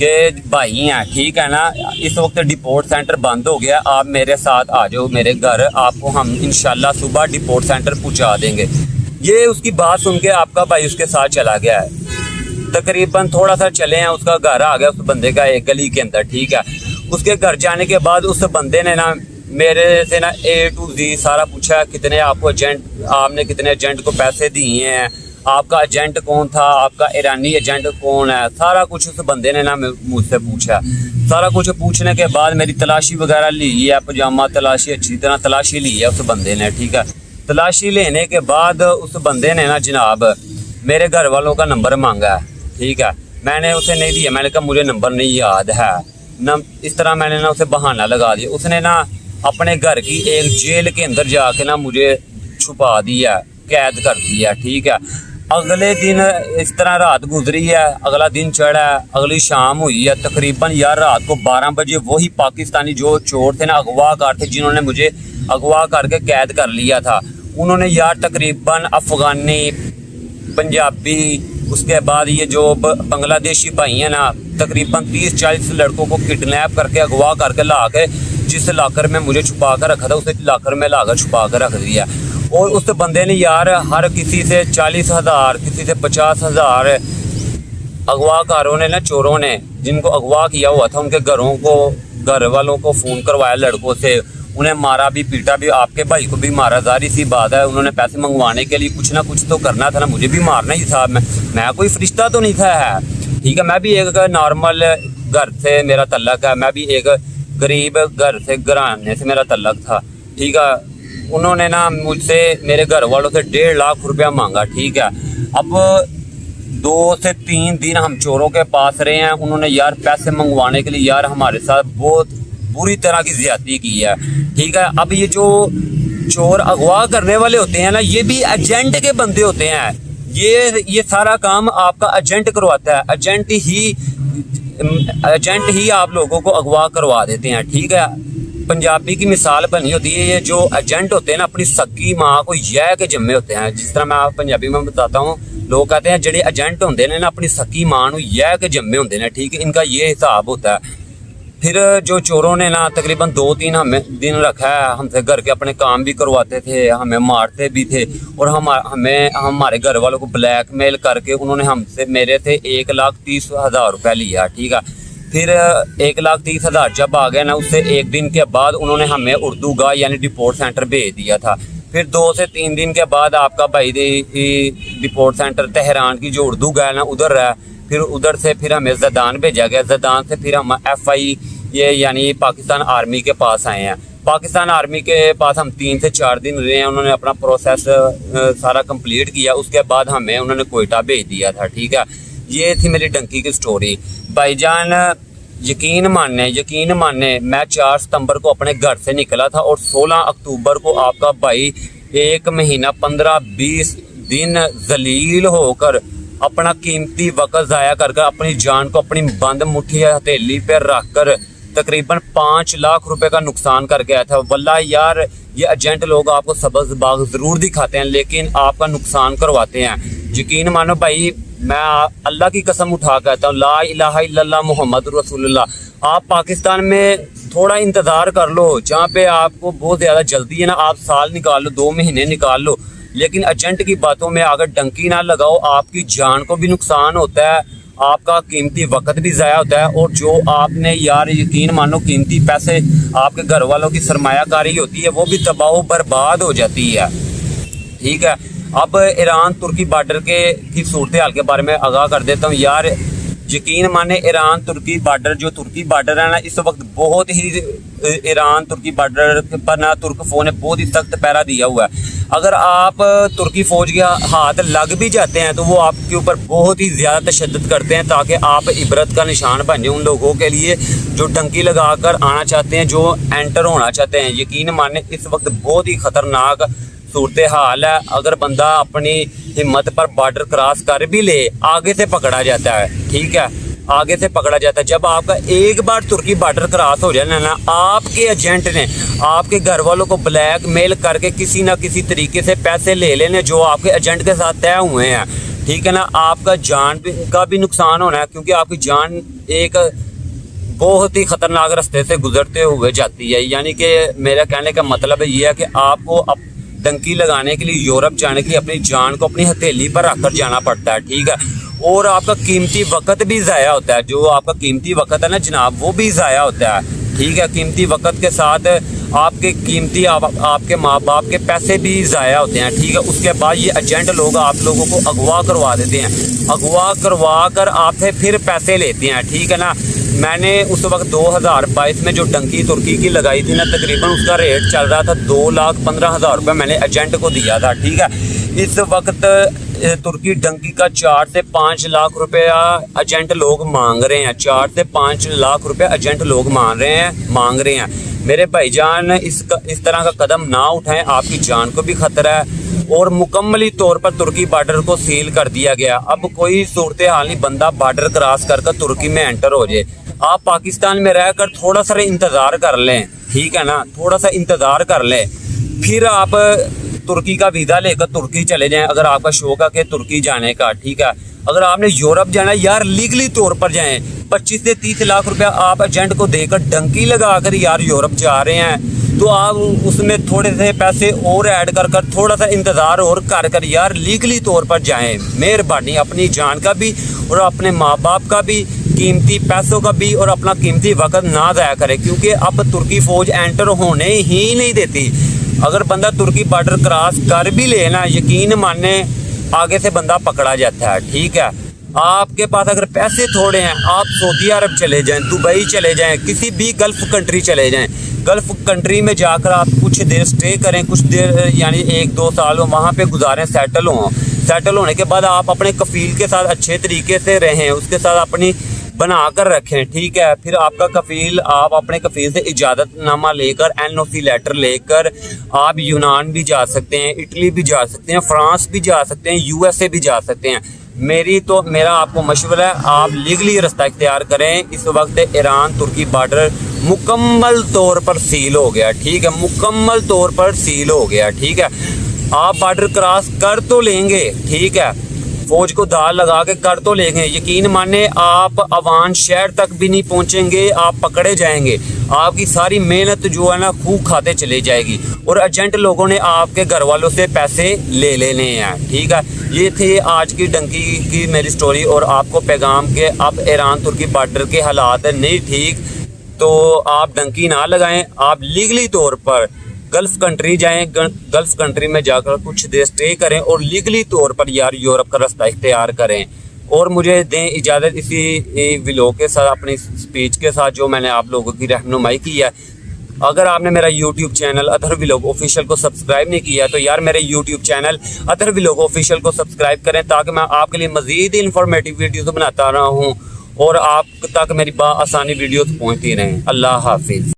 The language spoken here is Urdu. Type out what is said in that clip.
کہ بھائی ہیں ٹھیک ہے نا, اس وقت ڈپورٹ سینٹر بند ہو گیا, آپ میرے ساتھ آ جاؤ میرے گھر, آپ کو ہم انشاءاللہ صبح ڈپورٹ سینٹر پہنچا دیں گے. یہ اس کی بات سن کے آپ کا بھائی اس کے ساتھ چلا گیا ہے. تقریباً تھوڑا سا چلے ہیں, اس کا گھر آ گیا اس بندے کا ایک گلی کے اندر ٹھیک ہے. اس کے گھر جانے کے بعد اس بندے نے نا میرے سے نا A to Z سارا پوچھا, کتنے آپ کو ایجنٹ, آپ نے کتنے ایجنٹ کو پیسے دیے ہیں, آپ کا ایجنٹ کون تھا, آپ کا ایرانی ایجنٹ کون ہے, سارا کچھ اس بندے نے نا مجھ سے پوچھا. سارا کچھ پوچھنے کے بعد میری تلاشی وغیرہ لی ہے, پجامہ تلاشی اچھی طرح تلاشی لی ہے اس بندے نے ٹھیک ہے. تلاشی لینے کے بعد اس بندے نے نا جناب میرے گھر والوں کا نمبر مانگا ہے ٹھیک ہے. میں نے اسے نہیں دیا, میں نے کہا مجھے نمبر نہیں یاد ہے نہ, اس طرح میں نے نا اسے بہانہ لگا دیا. اس نے نا اپنے گھر کی ایک جیل کے اندر جا کے نا مجھے چھپا دیا, قید کر دیا ٹھیک ہے. اگلے دن اس طرح رات گزری ہے, اگلا دن چڑھا ہے, اگلی شام ہوئی ہے, تقریباً یار رات کو 12 بجے وہی پاکستانی جو چور تھے نا, اغوا کار تھے, جنہوں نے مجھے اغوا کر کے قید کر لیا تھا, انہوں نے یار تقریباً افغانی, پنجابی, اس کے بعد یہ جو بنگلہ دیشی بھائی ہیں نا, تقریباً 30-40 لڑکوں کو کڈنیپ کر کے اغوا کر کے لا کے جس لاکر میں مجھے چھپا کر رکھا تھا اسے لاکر میں لا کر چھپا کر رکھ دیا. اور اس بندے نے یار ہر کسی سے 40,000 کسی سے 50,000 اغوا کاروں نے نا, چوروں نے جن کو اغوا کیا ہوا تھا ان کے گھر والوں کو فون کروایا لڑکوں سے, انہیں مارا بھی پیٹا بھی. آپ کے بھائی کو بھی مارا, ظاہر سی بات ہے, انہوں نے پیسے منگوانے کے لیے کچھ نہ کچھ تو کرنا تھا نا, مجھے بھی مارنا ہی تھا. میں کوئی فرشتہ تو نہیں تھا ہے ٹھیک ہے, میں بھی ایک نارمل گھر سے میرا تعلق ہے, میں بھی ایک غریب گھر سے گھرانے سے میرا تعلق تھا ٹھیک ہے. انہوں نے نا مجھ سے میرے گھر والوں سے 1.5 لاکھ روپیہ مانگا ٹھیک ہے. اب 2 سے 3 دن ہم چوروں کے پاس رہے ہیں, انہوں نے یار پیسے منگوانے کے لیے یار ہمارے ساتھ بہت بری طرح کی زیادتی کی ہے ٹھیک ہے. اب یہ جو چور اغوا کرنے والے ہوتے ہیں نا, یہ بھی ایجنٹ کے بندے ہوتے ہیں, یہ سارا کام آپ کا ایجنٹ کرواتا ہے, ایجنٹ ہی آپ لوگوں کو اغوا کروا دیتے ہیں ٹھیک ہے. پنجابی کی مثال بنی ہوتی ہے, یہ جو ایجنٹ ہوتے ہیں نا اپنی سکی ماں کو یہ کے جمے ہوتے ہیں, جس طرح میں آپ پنجابی میں بتاتا ہوں, لوگ کہتے ہیں جڑے ایجنٹ ہوتے ہیں نا اپنی سکی ماں کو یہ کے جمے ہوتے ہیں ٹھیک ہے, ان کا یہ حساب ہوتا ہے. پھر جو چوروں نے نا تقریباً 2-3 دن رکھا ہے, ہم سے گھر کے اپنے کام بھی کرواتے تھے, ہمیں مارتے بھی تھے, اور ہمارے گھر والوں کو بلیک میل کر کے انہوں نے میرے سے 1,30,000 روپے لیا ٹھیک ہے. پھر 1,30,000 جب آ گیا نا, اس سے 1 دن کے بعد انہوں نے ہمیں اردو گاہ یعنی ڈپورٹ سینٹر بھیج دیا تھا. پھر 2 سے 3 دن کے بعد آپ کا بھائی ڈپورٹ سینٹر تہران کی جو اردو گاہ ہے نا ادھر ہے, پھر ادھر سے پھر ہمیں زدان بھیجا گیا, زدان سے پھر ہم FI یہ یعنی پاکستان آرمی کے پاس آئے ہیں. پاکستان آرمی کے پاس ہم 3 سے 4 دن رہے ہیں, انہوں نے اپنا پروسیس سارا کمپلیٹ کیا, اس کے بعد ہمیں انہوں نے کوئٹہ بھیج دیا تھا ٹھیک ہے. یہ تھی میری ڈنکی کی سٹوری. بھائی جان یقین ماننے میں 4 ستمبر کو اپنے گھر سے نکلا تھا, اور 16 اکتوبر کو آپ کا بھائی 1 مہینہ 15-20 دن ذلیل ہو کر اپنا قیمتی وقت ضائع کر اپنی جان کو اپنی بند مٹھی ہتھیلی پہ رکھ کر تقریباً 5 لاکھ روپے کا نقصان کر کے آیا تھا. واللہ یار یہ ایجنٹ لوگ آپ کو سبز باغ ضرور دکھاتے ہیں لیکن آپ کا نقصان کرواتے ہیں. یقین مانو بھائی, میں اللہ کی قسم اٹھا کہتا ہوں, لا الہ الا اللہ محمد رسول اللہ. آپ پاکستان میں تھوڑا انتظار کر لو, جہاں پہ آپ کو بہت زیادہ جلدی ہے نا, آپ سال نکال لو, 2 مہینے نکال لو, لیکن ایجنٹ کی باتوں میں اگر ڈنکی نہ لگاؤ, آپ کی جان کو بھی نقصان ہوتا ہے, آپ کا قیمتی وقت بھی ضائع ہوتا ہے, اور جو آپ نے یار یقین مانو قیمتی پیسے آپ کے گھر والوں کی سرمایہ کاری ہوتی ہے وہ بھی تباہ و برباد ہو جاتی ہے ٹھیک ہے. اب ایران ترکی بارڈر کی صورتحال کے بارے میں آگاہ کر دیتا ہوں. یار یقین مانے ایران ترکی بارڈر جو ترکی بارڈر ہے نا, اس وقت بہت ہی ایران ترکی بارڈر پر نا ترک فوج نے بہت ہی سخت پہرا دیا ہوا ہے. اگر آپ ترکی فوج کے ہاتھ لگ بھی جاتے ہیں تو وہ آپ کے اوپر بہت ہی زیادہ تشدد کرتے ہیں, تاکہ آپ عبرت کا نشان بن جائیں ان لوگوں کے لیے جو ڈنکی لگا کر آنا چاہتے ہیں, جو انٹر ہونا چاہتے ہیں. یقین مانے اس وقت بہت ہی خطرناک صورتحال ہے. اگر بندہ اپنی ہمت پر بارڈر کراس کر بھی لے, آگے سے پکڑا جاتا ہے ٹھیک ہے, آگے سے پکڑا جاتا ہے. جب آپ کا ایک بار ترکی بارڈر کراس ہو جائے نا, آپ کے ایجنٹ نے آپ کے گھر والوں کو بلیک میل کر کے کسی نہ کسی طریقے سے پیسے لے لینے جو آپ کے ایجنٹ کے ساتھ طے ہوئے ہیں ٹھیک ہے نا. آپ کا جان کا بھی نقصان ہونا ہے کیونکہ آپ کی جان ایک بہت ہی خطرناک راستے سے گزرتے ہوئے جاتی ہے. یعنی کہ میرا کہنے کا مطلب یہ ہے کہ آپ کو ڈنکی لگانے کے لیے یورپ جانے کے لیے اپنی جان کو اپنی ہتھیلی پر رکھ کر جانا پڑتا ہے. ٹھیک ہے, اور آپ کا قیمتی وقت بھی ضائع ہوتا ہے. جو آپ کا قیمتی وقت ہے نا جناب, وہ بھی ضائع ہوتا ہے. ٹھیک ہے, قیمتی وقت کے ساتھ آپ کے قیمتی آپ کے ماں باپ کے پیسے بھی ضائع ہوتے ہیں. ٹھیک ہے, اس کے بعد یہ ایجنٹ لوگ آپ لوگوں کو اغوا کروا دیتے ہیں. اغوا کروا کر آپ سے پھر پیسے لیتے ہیں. ٹھیک ہے نا. میں نے اس وقت 2022 میں جو ڈنکی ترکی کی لگائی تھی نا, تقریباً اس کا ریٹ چل رہا تھا 2,15,000 روپے میں نے ایجنٹ کو دیا تھا. ٹھیک ہے, اس وقت ترکی ڈنکی کا 4 سے 5 لاکھ روپیہ ایجنٹ لوگ مانگ رہے ہیں. 4 سے 5 لاکھ روپے ایجنٹ لوگ مانگ رہے ہیں. میرے بھائی جان, اس طرح کا قدم نہ اٹھائیں, آپ کی جان کو بھی خطرہ ہے. اور مکملی طور پر ترکی بارڈر کو سیل کر دیا گیا. اب کوئی صورتحال نہیں, بندہ بارڈر کراس کر ترکی میں انٹر ہو جائے. آپ پاکستان میں رہ کر تھوڑا سا انتظار کر لیں. ٹھیک ہے نا, تھوڑا سا انتظار کر لیں, پھر آپ ترکی کا ویزا لے کر ترکی چلے جائیں اگر آپ کا شوق ہے کہ ترکی جانے کا. ٹھیک ہے, اگر آپ نے یورپ جانا ہے یار لیگلی طور پر جائیں. 25 سے 30 لاکھ روپیہ آپ ایجنٹ کو دے کر ڈنکی لگا کر یار یورپ جا رہے ہیں, تو آپ اس میں تھوڑے سے پیسے اور ایڈ کر تھوڑا سا انتظار اور کر یار لیگلی طور پر جائیں. مہربانی, اپنی جان کا بھی اور اپنے ماں باپ کا بھی, قیمتی پیسوں کا بھی, اور اپنا قیمتی وقت نہ ضائع کرے کیونکہ اب ترکی فوج انٹر ہونے ہی نہیں دیتی. اگر بندہ ترکی بارڈر کراس کر بھی لے نا, یقین مانے آگے سے بندہ پکڑا جاتا ہے. ٹھیک ہے, آپ کے پاس اگر پیسے تھوڑے ہیں, آپ سعودی عرب چلے جائیں, دبئی چلے جائیں, کسی بھی گلف کنٹری چلے جائیں. گلف کنٹری میں جا کر آپ کچھ دیر سٹے کریں, کچھ دیر یعنی 1-2 سال وہاں پہ گزاریں, سیٹل ہونے کے بعد آپ اپنے کفیل کے ساتھ اچھے طریقے سے رہیں, اس کے ساتھ اپنی بنا کر رکھیں. ٹھیک ہے, پھر آپ کا کفیل, آپ اپنے کفیل سے اجازت نامہ لے کر NOC لیٹر لے کر آپ یونان بھی جا سکتے ہیں, اٹلی بھی جا سکتے ہیں, فرانس بھی جا سکتے ہیں, USA بھی جا سکتے ہیں. میرا آپ کو مشورہ ہے, آپ لیگلی رستہ اختیار کریں. اس وقت ایران ترکی بارڈر مکمل طور پر سیل ہو گیا. ٹھیک ہے, مکمل طور پر سیل ہو گیا. ٹھیک ہے, آپ بارڈر کراس کر تو لیں گے. ٹھیک ہے, فوج کو دال لگا کے کر تو لیں گے, یقین مانے آپ اوان شہر تک بھی نہیں پہنچیں گے, آپ پکڑے جائیں گے. آپ کی ساری محنت جو ہے نا خوب کھاتے چلے جائے گی, اور ایجنٹ لوگوں نے آپ کے گھر والوں سے پیسے لے لینے ہیں. ٹھیک ہے, یہ تھی آج کی ڈنکی کی میری سٹوری, اور آپ کو پیغام کہ اب ایران ترکی بارڈر کے حالات نہیں ٹھیک, تو آپ ڈنکی نہ لگائیں. آپ لیگلی طور پر گلف کنٹری جائیں, گلف کنٹری میں جا کر کچھ دیر سٹے کریں, اور لیگلی طور پر یار یورپ کا راستہ اختیار کریں. اور مجھے دیں اجازت اسی ویلوگ کے ساتھ, اپنی سپیچ کے ساتھ جو میں نے آپ لوگوں کی رہنمائی کی ہے. اگر آپ نے میرا YouTube چینل اطہر ویلوگ آفیشیل کو سبسکرائب نہیں کیا تو یار میرے YouTube چینل اطہر ویلوگ آفیشیل کو سبسکرائب کریں, تاکہ میں آپ کے لیے مزید انفارمیٹیو ویڈیوز بناتا رہا ہوں, اور آپ تک میری بآسانی ویڈیوز پہنچتی رہیں. اللہ حافظ.